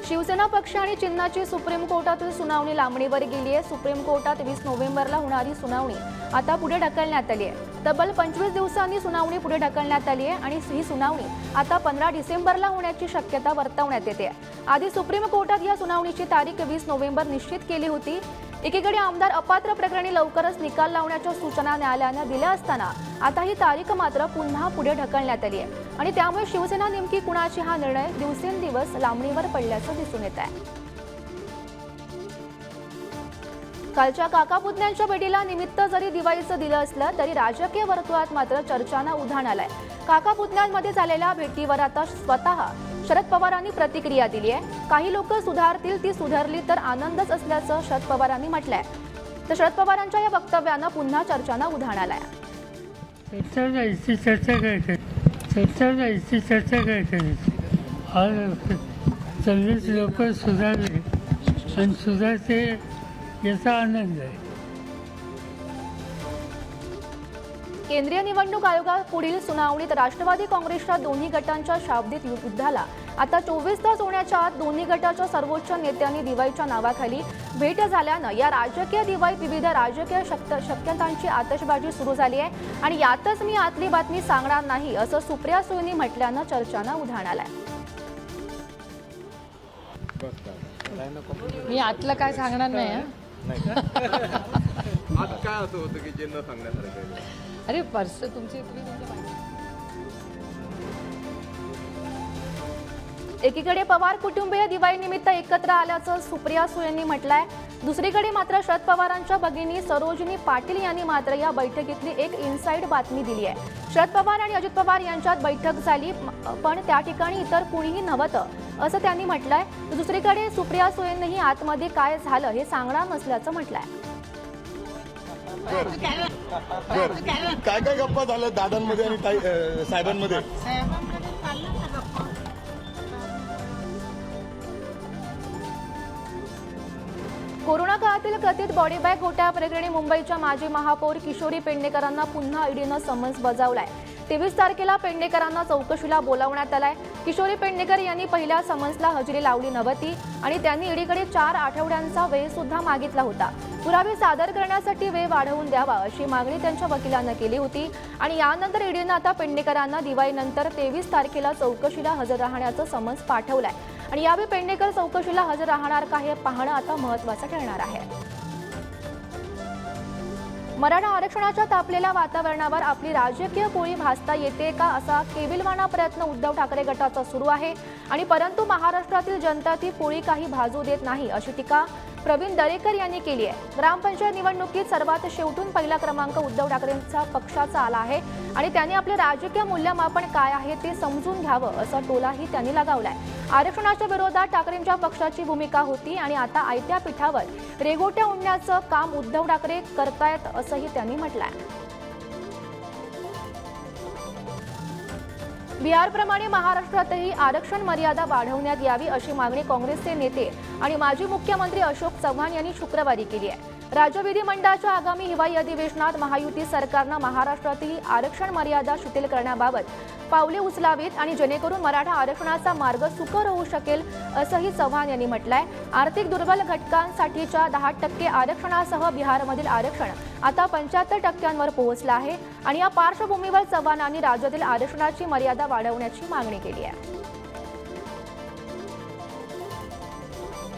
शिवसेना पक्ष आणि चिन्हाची सुप्रीम कोर्टातील सुनावणी लांबणीवर गेली आहे। सुप्रीम कोर्टात 20 नोव्हेंबरला होणारी सुनावणी आता पुढे ढकलण्यात आली आहे। तब्बल 25 दिवसांनी सुनावणी पुढे ढकलण्यात आली आहे आणि ही सुनावणी आता 15 डिसेंबरला होण्याची शक्यता वर्तवण्यात येते। आधी सुप्रीम कोर्टात या सुनावणीची तारीख 20 नोव्हेंबर निश्चित केली होती। एकीकडे आमदार अपात्र प्रकरणी लवकरच निकाल लावण्याच्या सूचना न्यायालयाने दिल्या असताना आता ही तारीख मात्र पुन्हा पुढे ढकलण्यात आली आहे आणि त्यामुळे शिवसेना नेमकी कुणाची हा निर्णय दिवसेंदिवस लांबणीवर पडल्याचं दिसून येत आहे। कालच्या काका पुतण्यांच्या भेटीला निमित्त जरी दिवाळीचं दिलं असलं तरी राजकीय वर्तुळात मात्र चर्चांना उधाण आलंय। काका पुतण्यांमध्ये झालेल्या भेटीवर आता स्वतः शरद पवारांनी प्रतिक्रिया दिली आहे। काही लोक सुधारतील, ती सुधारली तर आनंदच असल्याचं शरद पवारांनी म्हटलंय। तर शरद पवारांच्या या वक्तव्यानं पुन्हा चर्चांना उधाण आलंय। चर्चा काय करायची आज 40 लोक सुधारले आणि सुधारते याचा आनंद आहे। केंद्रीय निवडणूक आयोगापुढील सुनावणीत राष्ट्रवादी काँग्रेसच्या दोन्ही गटांच्या शाब्दिक युद्धाला आता 24 तास होण्याच्या आत दोन्ही गटाच्या सर्वोच्च नेत्यांनी दिवाळीच्या नावाखाली भेट झाल्यानं या राजकीय दिवाळीत विविध राजकीय शक्यतांची आतषबाजी सुरू झाली आहे आणि यातच मी आतली बातमी सांगणार नाही असं सुप्रिया सुळेंनी म्हटल्यानं चर्चांना उधाण आलंय। मी आतलं काय सांगणार नाही। आज काय असं होतं की जे न सांगण्यासारखं? अरे पर्स तुमची तुमच्या एकीकडे पवार कुटुंबीय दिवाळीनिमित्त एकत्र आल्याचं सुप्रिया सुळेंनी म्हटलंय। दुसरीकडे मात्र शरद पवारांच्या भगिनी सरोजिनी पाटील यांनी मात्र या बैठकीतली एक इनसाइड बातमी दिली आहे। शरद पवार आणि अजित पवार यांच्यात बैठक झाली पण त्या ठिकाणी इतर कुणीही नव्हतं असं त्यांनी म्हटलंय। दुसरीकडे सुप्रिया सुळेंनीही आतमध्ये काय झालं हे सांगणार नसल्याचं म्हटलंय। काय काय गप्पा झाल्या दादांमध्ये आणि साहेबांमध्ये? कोरोना काळातील कथित बॉडी बॅग घोटाळ्याप्रकरणी मुंबईच्या माजी महापौर किशोरी पेडणेकरांना पुन्हा ईडीनं समन्स बजावलाय। 23 तारखेला पेडणेकरांना चौकशीला बोलावण्यात आलाय। किशोरी पेडणेकर यांनी पहिल्या समन्सला हजेरी लावली नव्हती आणि त्यांनी ईडीकडे 4 आठवड्यांचा वेळ सुद्धा मागितला होता। पुरावे सादर करण्यासाठी वेळ वाढवून द्यावा अशी मागणी त्यांच्या वकिलांना केली होती आणि यानंतर ईडीनं आता पेडणेकरांना दिवाळीनंतर 23 तारखेला चौकशीला हजर राहण्याचं समन्स पाठवलंय आणि यावेळी पेडणेकर चौकशीला हजर राहणार का हे पाहणं आता महत्त्वाचं ठरणार आहे। मराठा आरक्षणाच्या तापलेल्या वातावरणावर आपली राजकीय पोळी भाजता येते का असा केविलवाणा प्रयत्न उद्धव ठाकरे गटाचा सुरू आहे आणि परंतु महाराष्ट्रातील जनता ती पोळी काही भाजू देत नाही अशी टीका प्रवीण दरेकर यांनी केली आहे। ग्रामपंचायत निवडणुकीत सर्वात शेवटून पहिला क्रमांक उद्धव ठाकरेंचा पक्षाचा आला आहे आणि त्यांनी आपले राजकीय मूल्यमापन काय आहे ते समजून घ्यावं असा टोलाही त्यांनी लगावलाय। आरक्षणाच्या विरोधात ठाकरेंच्या पक्षाची भूमिका होती आणि आता आयत्या पीठावर रेघोट्या उडण्याचं काम उद्धव ठाकरे करतायत असंही त्यांनी म्हटलंय। बिहारप्रमाणे महाराष्ट्रातही आरक्षण मर्यादा वाढवण्यात यावी अशी मागणी काँग्रेसचे नेते आणि माजी मुख्यमंत्री अशोक चव्हाण यांनी शुक्रवारी केली आहे। राज्य विधिमंडळाच्या आगामी हिवाळी अधिवेशनात महायुती सरकारनं महाराष्ट्रातही आरक्षण मर्यादा शिथिल करण्याबाबत पावले उचलावीत आणि जेणेकरून मराठा आरक्षणाचा मार्ग सुकर होऊ शकेल असंही चव्हाण यांनी म्हटलंय। आर्थिक दुर्बल घटकांसाठीच्या 10% आरक्षणासह बिहारमधील आरक्षण आता 75% पोहोचलं आहे आणि या पार्श्वभूमीवर चव्हाणांनी राज्यातील आरक्षणाची मर्यादा वाढवण्याची मागणी केली आहे।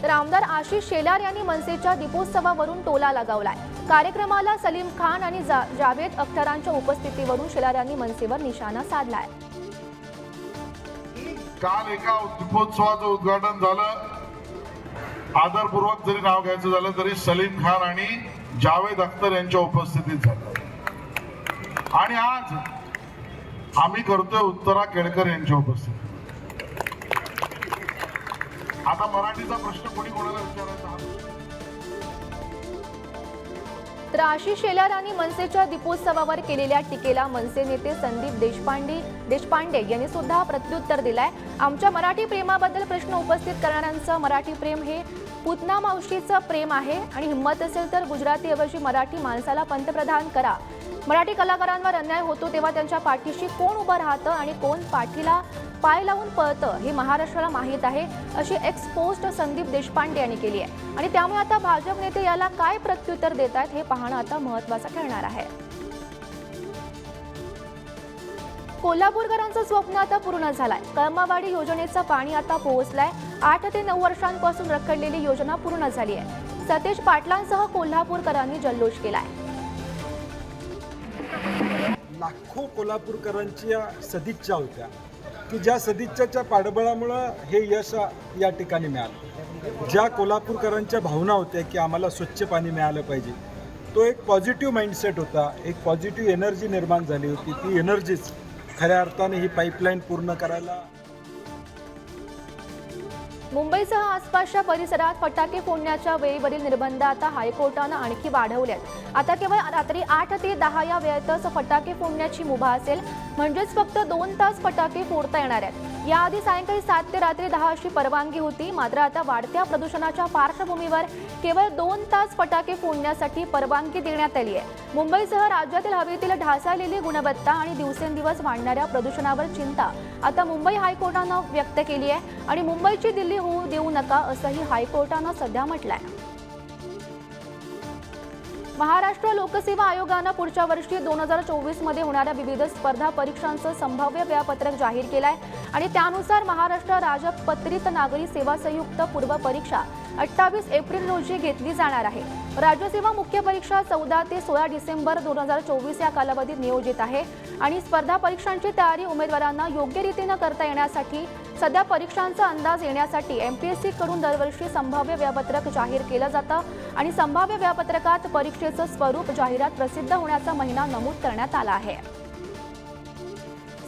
तर आमदार आशिष शेलार यांनी मनसेच्या दीपोत्सवावरून टोला लगावलाय। कार्यक्रमाला सलीम खान आणि जावेद अख्तरांच्या उपस्थितीवरून शेलार यांनी मनसेवर निशाणा साधलाय। काल एका दीपोत्सवाचं उद्घाटन झालं, आदरपूर्वक जरी नाव घ्यायचं झालं तरी सलीम खान आणि जावेद अख्तर यांच्या उपस्थितीत झालं आणि आज आम्ही करतोय उत्तरा केळकर यांच्या उपस्थितीत। आता मराठीचा प्रश्न कोणी कोणाला विचारायचा? तर आशिष शेलार यांनी मनसेच्या दीपोत्सवावर केलेल्या टीकेला मनसे नेते संदीप देशपांडे यांनी सुद्धा प्रत्युत्तर दिलंय। आमच्या मराठी प्रेमाबद्दल प्रश्न उपस्थित करणाऱ्यांचं मराठी प्रेम हे पुतना मावशीचं प्रेम आहे आणि हिम्मत असेल तर गुजरातीऐवजी मराठी माणसाला पंतप्रधान करा। मराठी कलाकारांवर अन्याय होतो तेव्हा त्यांच्या पाठीशी कोण उभं राहतं आणि कोण पाठीला पाय लावून पळतं हे महाराष्ट्राला माहीत आहे, अशी एक्स पोस्ट संदीप देशपांडे यांनी केली आहे. आणि त्यामुळे आता भाजप नेते याला काय प्रत्युत्तर देत आहेत हे पाहणं आता महत्त्वाचं ठरणार आहे. कोल्हापूरकरांचं स्वप्न आता पूर्ण झालंय. कळमावाडी योजनेचं पाणी आता पोहोचलंय. 8 ते 9 वर्षांपासून रखडलेली योजना पूर्ण झाली आहे. सतेज पाटलांसह कोल्हापूरकरांनी जल्लोष केलाय. लाखो कोल्हापूरकरांच्या सदिच्छा होत्या की ज्या सदिच्छाच्या पाठबळामुळं हे यश या ठिकाणी मिळालं. ज्या कोल्हापूरकरांच्या भावना होत्या की आम्हाला स्वच्छ पाणी मिळालं पाहिजे, तो एक पॉझिटिव्ह माइंडसेट होता, एक पॉझिटिव्ह एनर्जी निर्माण झाली होती. ती एनर्जीच खऱ्या अर्थाने ही पाईपलाईन पूर्ण करायला. मुंबईसह आसपासच्या परिसरात फटाके फोडण्याच्या वेळेवरील निर्बंध आता हायकोर्टानं आणखी वाढवलेत. आता केवळ रात्री 8 ते 10 या वेळेतच फटाके फोडण्याची मुभा असेल, म्हणजेच फक्त 2 तास फटाके फोडता येणार आहेत. याआधी सायंकाळी 7 ते रात्री 10 अशी परवानगी होती. मात्र आता वाढत्या प्रदूषणाच्या पार्श्वभूमीवर केवळ 2 तास फटाके फोडण्यासाठी परवानगी देण्यात आली आहे. मुंबईसह राज्यातील हवेतील ढासळलेली गुणवत्ता आणि दिवसेंदिवस वाढणाऱ्या प्रदूषणावर चिंता आता मुंबई हायकोर्टानं व्यक्त केली आहे. आणि मुंबईची दिल्ली होऊ देऊ नका असंही हायकोर्टानं सध्या म्हटलंय. महाराष्ट्र लोकसेवा आयोगानं पुढच्या वर्षी 2024 मध्ये होणाऱ्या विविध स्पर्धा परीक्षांचं संभाव्य वेळापत्रक जाहीर केलंय. आणि त्यानुसार महाराष्ट्र राजपत्रित नागरी सेवा संयुक्त पूर्व परीक्षा 28 एप्रिल रोजी घेतली जाणार आहे. राज्यसेवा मुख्य परीक्षा 14 ते 16 डिसेंबर 2024 या कालावधीत नियोजित आहे. आणि स्पर्धा परीक्षांची तयारी उमेदवारांना योग्य रीतीनं करता येण्यासाठी सध्या परीक्षांचा अंदाज येण्यासाठी MPSC कडून दरवर्षी संभाव्य वेळापत्रक जाहीर केलं जातं. आणि संभाव्य वेळापत्रकात परीक्षेचं स्वरूप जाहिरात प्रसिद्ध होण्याचा महिना नमूद करण्यात आला आहे.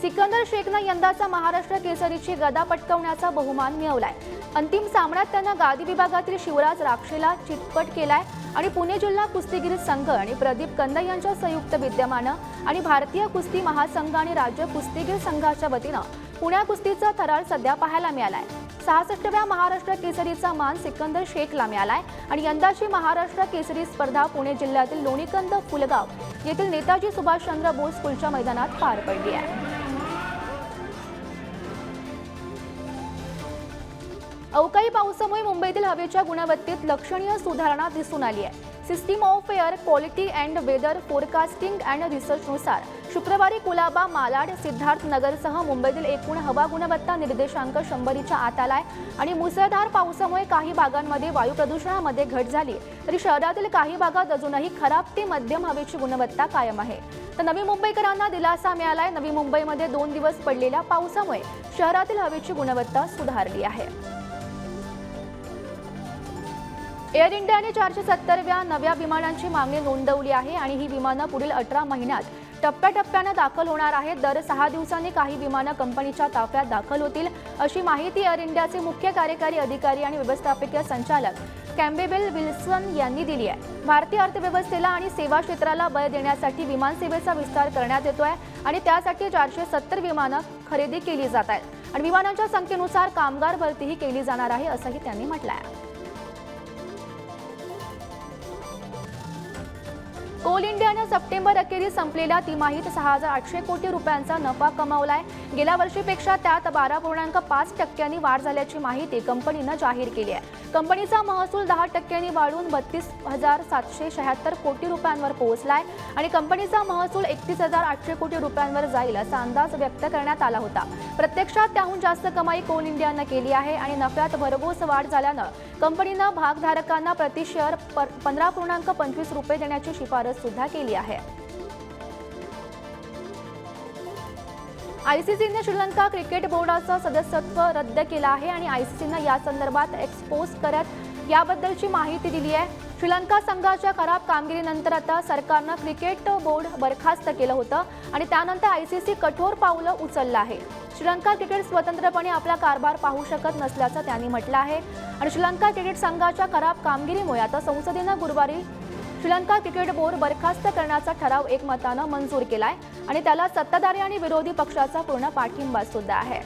सिकंदर शेखनं यंदाचा महाराष्ट्र केसरीची गदा पटकावण्याचा बहुमान मिळवलाय. अंतिम सामन्यात त्यानं गादी विभागातील शिवराज राक्षेला चितपट केलाय. आणि पुणे जिल्हा कुस्तीगीर संघ आणि प्रदीप कंद यांच्या संयुक्त विद्यमानं आणि भारतीय कुस्ती महासंघ आणि राज्य कुस्तीगीर संघाच्या वतीनं पुण्या कुस्तीचा थरार सध्या पाहायला मिळालाय. 66व्या महाराष्ट्र केसरीचा मान सिकंदर शेखला मिळालाय. आणि यंदाची महाराष्ट्र केसरी स्पर्धा पुणे जिल्ह्यातील लोणीकंद फुलगाव येथील नेताजी सुभाषचंद्र बोस स्कूलच्या मैदानात पार पडली आहे. अवकाळी पावसामुळे मुंबईतील हवेच्या गुणवत्तेत लक्षणीय सुधारणा दिसून आली आहे. System of air quality and weather forecasting and रिसर्चनुसार शुक्रवारी कुलाबा, मालाड, सिद्धार्थ नगरसह मुंबईतील एकूण हवा गुणवत्ता निर्देशांक 100च्या आत आलाय. आणि मुसळधार पावसामुळे काही भागांमध्ये वायू प्रदूषणामध्ये घट झाली, तरी शहरातील काही भागात अजूनही खराब ते मध्यम हवेची गुणवत्ता कायम आहे. तर नवी मुंबईकरांना दिलासा मिळालाय. नवी मुंबईमध्ये 2 दिवस पडलेल्या पावसामुळे शहरातील हवेची गुणवत्ता सुधारली आहे. एअर इंडियाने 470व्या नव्या विमानांची मागणी नोंदवली आहे. आणि ही विमानं पुढील 18 महिन्यात टप्प्याटप्प्यानं दाखल होणार आहेत. दर 6 दिवसांनी काही विमानं कंपनीच्या ताफ्यात दाखल होतील, अशी माहिती एअर इंडियाचे मुख्य कार्यकारी अधिकारी आणि व्यवस्थापकीय संचालक कॅम्बेबेल विल्सन यांनी दिली आहे. भारतीय अर्थव्यवस्थेला आणि सेवा क्षेत्राला बळ देण्यासाठी विमानसेवेचा विस्तार करण्यात येतोय. आणि त्यासाठी 470 विमानं खरेदी केली जात आहेत. आणि विमानांच्या संख्येनुसार कामगार भरतीही केली जाणार आहे, असंही त्यांनी म्हटलं आहे. कोल इंडियानं सप्टेंबर अखेरीस संपलेल्या तिमाहीत 6,800 कोटी रुपयांचा नफा कमावलाय. गेल्या वर्षीपेक्षा त्यात 12.5% वाढ झाल्याची माहिती कंपनीनं जाहीर केली आहे. कंपनीचा महसूल 10% वाढून 32,776 कोटी रुपयांवर पोहोचलाय. आणि कंपनीचा महसूल 31,800 कोटी रुपयांवर जाईल असा अंदाज व्यक्त करण्यात आला होता. प्रत्यक्षात त्याहून जास्त कमाई कोल इंडियानं केली आहे. आणि नफ्यात भरघोस वाढ झाल्यानं कंपनीनं भागधारकांना प्रति शेअर 15.25 रुपये देण्याची शिफारस सुद्धा केली आहे. ICCने श्रीलंका क्रिकेट बोर्डाचं सदस्यत्व रद्द केलं आहे. आणि ICCनं या संदर्भात एक्सपोज करत याबद्दलची माहिती दिली आहे. श्रीलंका संघाच्या खराब कामगिरीनंतर आता सरकारनं क्रिकेट बोर्ड बरखास्त केलं होतं. आणि त्यानंतर ICC कठोर पावलं उचललं आहे. श्रीलंका क्रिकेट स्वतंत्रपणे आपला कारभार पाहू शकत नसल्याचं त्यांनी म्हटलं आहे. आणि श्रीलंका क्रिकेट संघाच्या खराब कामगिरीमुळे आता संसदेनं गुरुवारी श्रीलंका क्रिकेट बोर्ड बरखास्त करण्याचा ठराव एकमतानं मंजूर केलाय. आणि त्याला सत्ताधारी आणि विरोधी पक्षाचा पूर्ण पाठिंबा सुद्धा आहे.